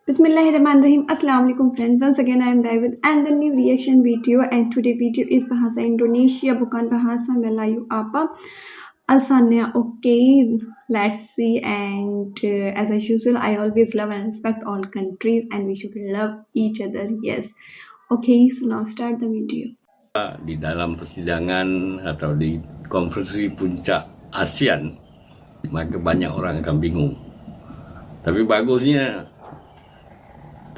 Bismillahirrahmanirrahim. Assalamualaikum friends. Once again I am back with another new reaction video, and today video is bahasa Indonesia, bukan bahasa Melayu apa asalnya. Okay, let's see. And as usual, I always love and respect all countries, and we should love each other. Yes. Okay, so now start the video. Di dalam persidangan atau di konferensi puncak ASEAN, maka banyak orang akan bingung. Tapi bagusnya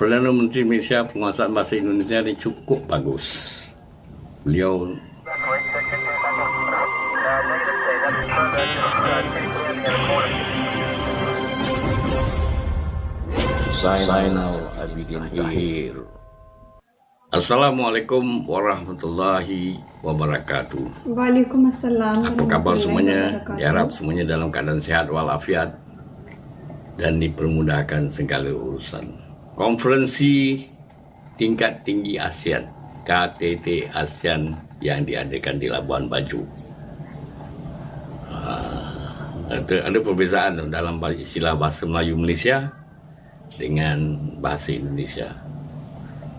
Perdana Menteri Malaysia penguasaan bahasa Indonesia ini cukup bagus. Beliau Zainal Abidin Tahir. Assalamualaikum warahmatullahi wabarakatuh. Waalaikumsalam. Apa kabar semuanya? Diharap semuanya dalam keadaan sehat walafiat dan dipermudahkan segala urusan. Konferensi tingkat tinggi ASEAN, KTT ASEAN yang diadakan di Labuan Bajo. Ada perbezaan dalam istilah bahasa Melayu Malaysia dengan bahasa Indonesia.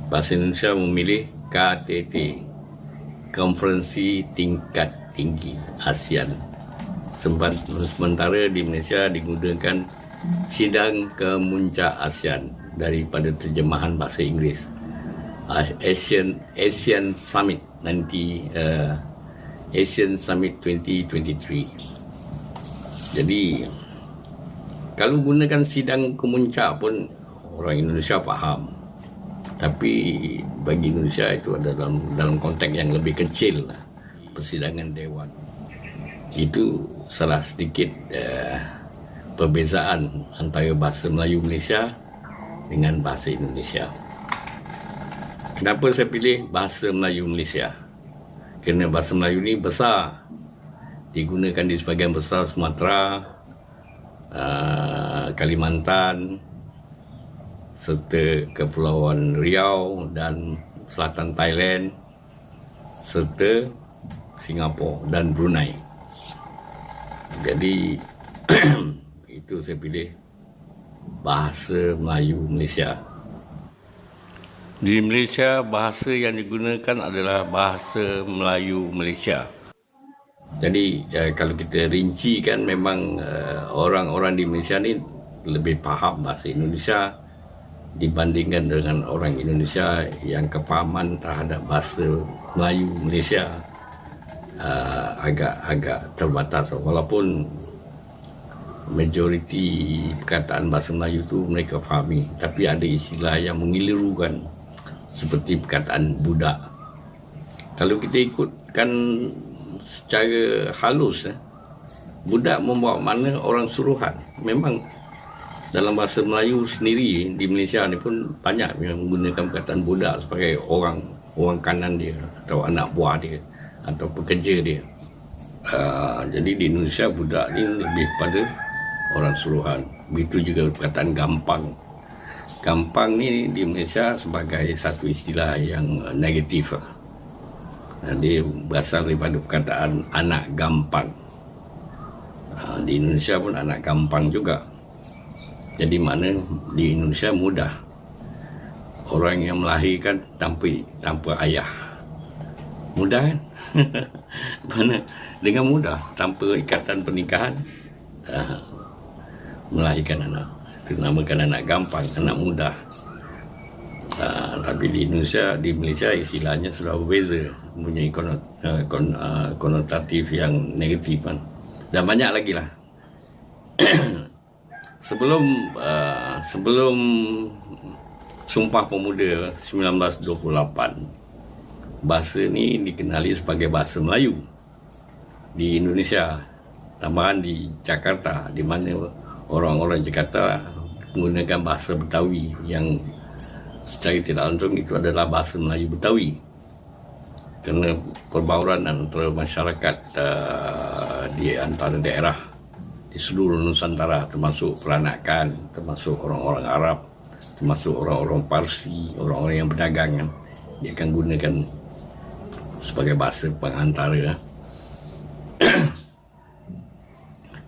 Bahasa Indonesia memilih KTT, Konferensi Tingkat Tinggi ASEAN. Sementara di Malaysia digunakan Sidang Kemuncak ASEAN daripada terjemahan bahasa Inggeris, Asian Summit nanti, Asian Summit 2023. Jadi kalau gunakan sidang kemuncak pun orang Indonesia faham, tapi bagi Indonesia itu ada dalam konteks yang lebih kecil, persidangan dewan. Itu salah sedikit perbezaan antara bahasa Melayu Malaysia dengan bahasa Indonesia. Kenapa saya pilih bahasa Melayu Malaysia? Kerana bahasa Melayu ini besar, digunakan di sebahagian besar Sumatera, Kalimantan, serta Kepulauan Riau dan selatan Thailand, serta Singapura dan Brunei. Jadi itu saya pilih bahasa Melayu Malaysia. Di Malaysia, bahasa yang digunakan adalah bahasa Melayu Malaysia. Jadi kalau kita rincikan, memang orang-orang di Malaysia ni lebih faham bahasa Indonesia dibandingkan dengan orang Indonesia yang kefahaman terhadap bahasa Melayu Malaysia agak terbatas. Walaupun majoriti perkataan bahasa Melayu tu mereka fahami, tapi ada istilah yang mengelirukan seperti perkataan budak. Kalau kita ikutkan secara halus, budak membawa makna orang suruhan. Memang dalam bahasa Melayu sendiri di Malaysia ni pun banyak yang menggunakan perkataan budak sebagai orang kanan dia, atau anak buah dia, atau pekerja dia. Jadi di Indonesia budak ni lebih pada orang suruhan. Begitu juga perkataan gampang. Gampang ni di Malaysia sebagai satu istilah yang negatif. Dia berasal daripada perkataan anak gampang. Di Indonesia pun anak gampang juga. Jadi makna di Indonesia mudah. Orang yang melahirkan tanpa ayah. Mudah kan? Mana dengan mudah, tanpa ikatan pernikahan, melahirkan anak. Itu namakan anak gampang, anak mudah. Tapi di Indonesia, di Malaysia istilahnya sudah berbeza, mempunyai konotatif yang negatif kan. Dan banyak lagi lah. Sebelum Sumpah Pemuda 1928, bahasa ni dikenali sebagai bahasa Melayu di Indonesia. Tambahan di Jakarta, di mana orang-orang Jakarta menggunakan bahasa Betawi yang secara tidak langsung itu adalah bahasa Melayu Betawi. Kerana perbauran antara masyarakat di antara daerah di seluruh Nusantara, termasuk peranakan, termasuk orang-orang Arab, termasuk orang-orang Parsi, orang-orang yang berdagang, dia akan gunakan sebagai bahasa pengantara.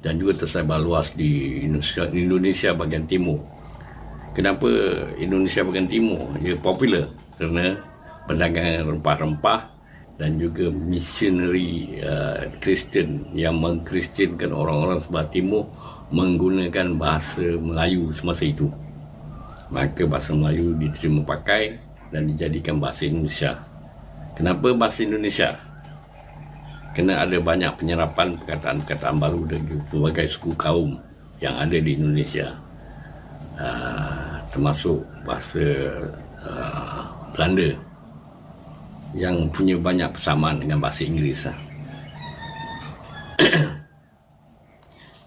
Dan juga tersebar luas di Indonesia bahagian timur. Kenapa Indonesia bahagian timur ia popular? Kerana perdagangan rempah-rempah dan juga misioneri Kristian yang mengkristiankan orang-orang sebelah timur menggunakan bahasa Melayu semasa itu. Maka bahasa Melayu diterima pakai dan dijadikan bahasa Indonesia. Kenapa bahasa Indonesia? Kerana ada banyak penyerapan perkataan-perkataan baru dari pelbagai suku kaum yang ada di Indonesia, termasuk bahasa Belanda yang punya banyak persamaan dengan bahasa Inggeris.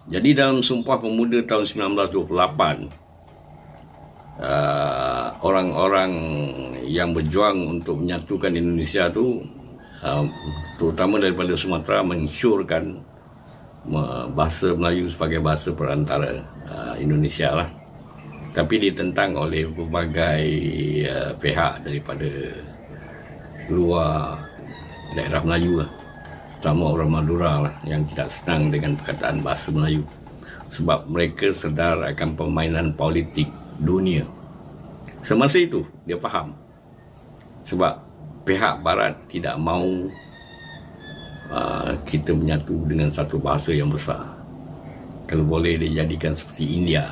Jadi dalam Sumpah Pemuda tahun 1928, orang-orang yang berjuang untuk menyatukan Indonesia tu, terutama daripada Sumatera, mensyorkan bahasa Melayu sebagai bahasa perantara Indonesia lah. Tapi ditentang oleh berbagai pihak daripada luar daerah Melayu lah, terutama orang Madura lah, yang tidak senang dengan perkataan bahasa Melayu sebab mereka sedar akan permainan politik dunia. Semasa itu dia faham, sebab pihak Barat tidak mahu kita menyatu dengan satu bahasa yang besar. Kalau boleh dijadikan seperti India,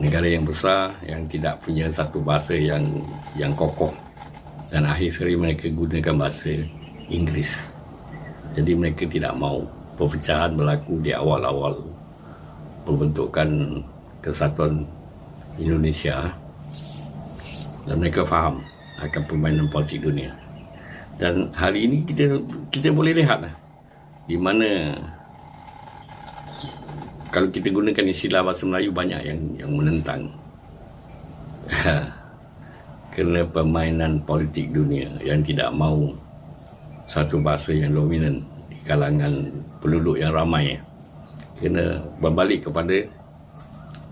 negara yang besar yang tidak punya satu bahasa yang kokoh, dan akhir sekali mereka gunakan bahasa Inggeris. Jadi mereka tidak mahu perpecahan berlaku di awal-awal pembentukan kesatuan Indonesia, dan mereka faham akan permainan politik dunia. Dan hari ini kita boleh lihat di mana kalau kita gunakan istilah bahasa Melayu, banyak yang menentang kerana permainan politik dunia yang tidak mahu satu bahasa yang dominan di kalangan penduduk yang ramai, kerana berbalik kepada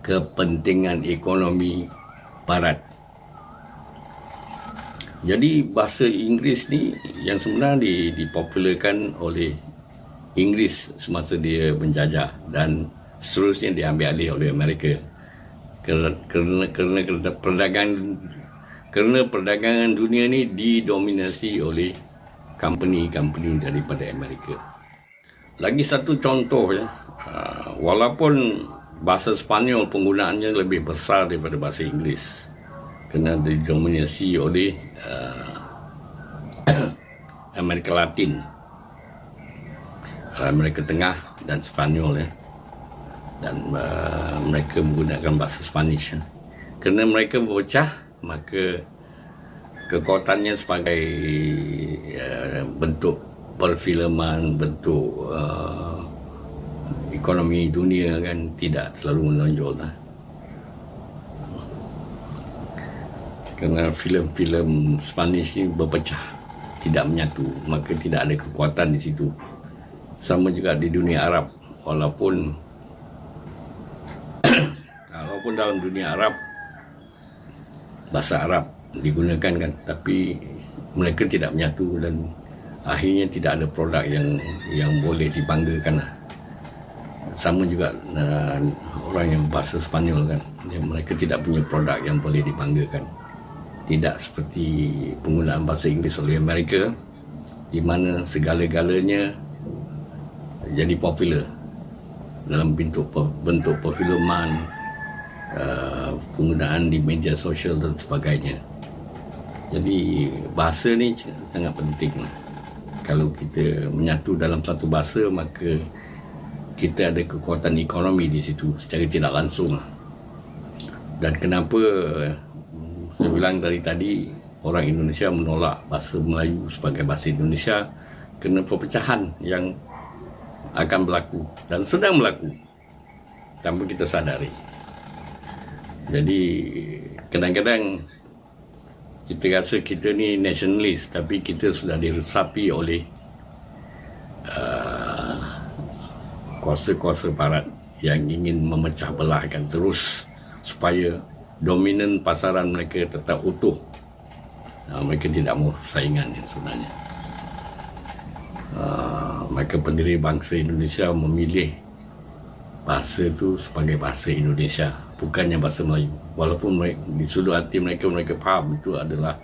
kepentingan ekonomi Barat. Jadi bahasa Inggeris ni yang sebenarnya dipopularkan oleh Inggeris semasa dia menjajah, dan seterusnya diambil alih oleh Amerika kerana perdagangan dunia ni didominasi oleh company daripada Amerika. Lagi satu contoh walaupun bahasa Sepanyol penggunaannya lebih besar daripada bahasa Inggeris kerana didominasi oleh Amerika Latin, Amerika Tengah dan Sepanyol, dan mereka menggunakan bahasa Spanish. Kerana mereka berpecah, maka kekuatannya sebagai bentuk perfilman, bentuk ekonomi dunia kan tidak terlalu menonjol kerana filem-filem Spanish ni berpecah, tidak menyatu, maka tidak ada kekuatan di situ. Sama juga di dunia Arab, walaupun dalam dunia Arab bahasa Arab digunakan kan, tapi mereka tidak menyatu dan akhirnya tidak ada produk yang boleh dibanggakan. Sama juga orang yang bahasa Sepanyol kan, mereka tidak punya produk yang boleh dibanggakan. Tidak seperti penggunaan bahasa Inggeris oleh Amerika, di mana segala-galanya jadi popular dalam bentuk perfilman, penggunaan di media sosial dan sebagainya. Jadi bahasa ni sangat penting. Kalau kita menyatu dalam satu bahasa, maka kita ada kekuatan ekonomi di situ secara tidak langsung. Dan kenapa saya bilang dari tadi orang Indonesia menolak bahasa Melayu sebagai bahasa Indonesia? Kerana perpecahan yang akan berlaku dan sedang berlaku tanpa kita sadari. Jadi kadang-kadang kita rasa kita ni nasionalis, tapi kita sudah diresapi oleh kuasa-kuasa Barat yang ingin memecah belahkan terus supaya dominan pasaran mereka tetap utuh. Mereka tidak mahu saingan sebenarnya. Mereka pendiri bangsa Indonesia memilih bahasa itu sebagai bahasa Indonesia, bukannya bahasa Melayu. Walaupun di sudut hati mereka faham itu adalah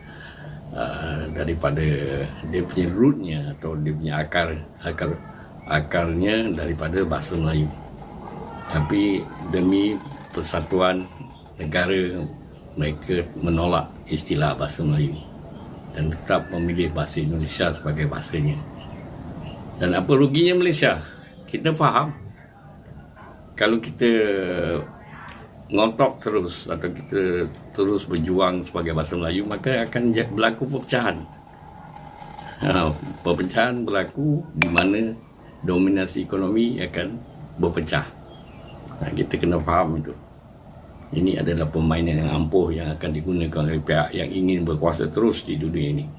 daripada dia punya rootnya atau dia punya akarnya daripada bahasa Melayu. Tapi demi persatuan negara, mereka menolak istilah bahasa Melayu dan tetap memilih bahasa Indonesia sebagai bahasanya. Dan apa ruginya Malaysia? Kita faham kalau kita ngotok terus atau kita terus berjuang sebagai bahasa Melayu, maka akan berlaku perpecahan. Perpecahan berlaku di mana dominasi ekonomi akan berpecah. Kita kena faham itu. Ini adalah permainan yang ampuh yang akan digunakan oleh pihak yang ingin berkuasa terus di dunia ini,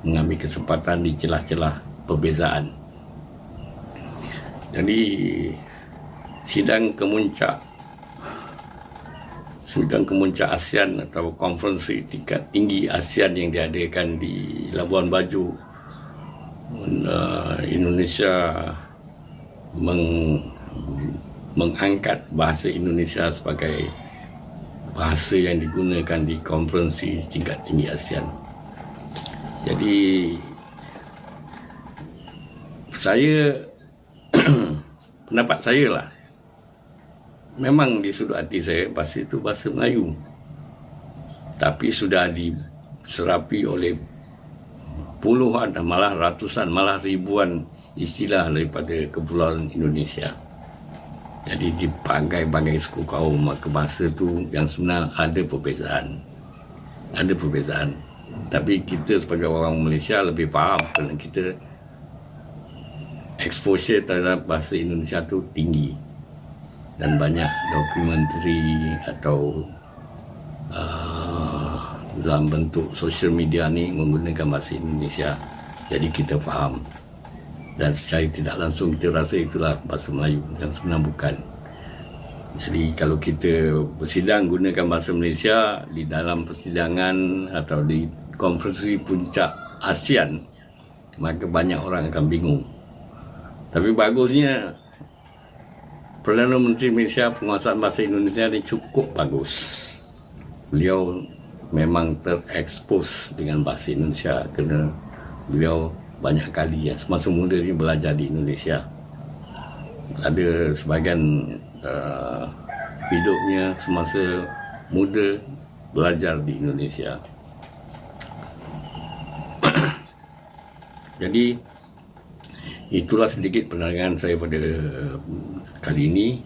mengambil kesempatan di celah-celah perbezaan. Jadi sidang kemuncak ASEAN atau konferensi tingkat tinggi ASEAN yang diadakan di Labuan Bajo, Indonesia mengangkat bahasa Indonesia sebagai bahasa yang digunakan di konferensi tingkat tinggi ASEAN. Jadi saya pendapat saya lah, memang di sudut hati saya bahasa itu bahasa Melayu, tapi sudah diserapi oleh puluhan, malah ratusan, malah ribuan istilah daripada kepulauan Indonesia. Jadi di bagai-bagai suku kaum, maka bahasa itu yang sebenar ada perbezaan. Tapi kita sebagai orang Malaysia lebih faham kerana kita exposure terhadap bahasa Indonesia itu tinggi. Dan banyak dokumentari atau dalam bentuk social media ni menggunakan bahasa Indonesia. Jadi kita faham. Dan secara tidak langsung kita rasa itulah bahasa Melayu, yang sebenarnya bukan. Jadi kalau kita bersidang gunakan bahasa Malaysia di dalam persidangan atau di konferensi puncak ASEAN, maka banyak orang akan bingung. Tapi bagusnya Perdana Menteri Malaysia penguasaan bahasa Indonesia ini cukup bagus. Beliau memang terekspos dengan bahasa Indonesia kerana beliau banyak kali semasa muda dia belajar di Indonesia. Ada sebahagian hidupnya semasa muda belajar di Indonesia. Jadi itulah sedikit penerangan saya pada kali ini.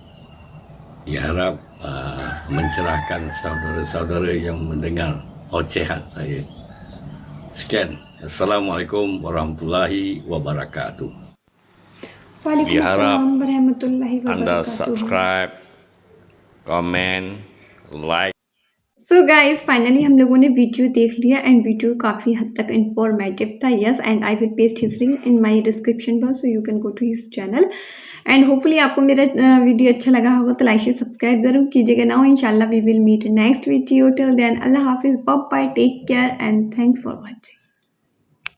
Diharap mencerahkan saudara-saudara yang mendengar ocehan saya. Sekian. Assalamualaikum warahmatullahi wabarakatuh. Waalaikumsalam warahmatullahi Anda wabarakatuh. subscribe, comment, like. So guys finally हम लोगों ने वीडियो देख लिया and video काफ़ी हद तक informative था. Yes, and I will paste his link in my description box so you can go to his channel. And hopefully आपको मेरा वीडियो अच्छा लगा होगा तो लाइक शेयर सब्सक्राइब ज़रूर कीजिएगा. नाउ इंशाल्लाह we will meet next video. Till then अल्लाह हाफिज़, bye bye, take care and thanks for watching.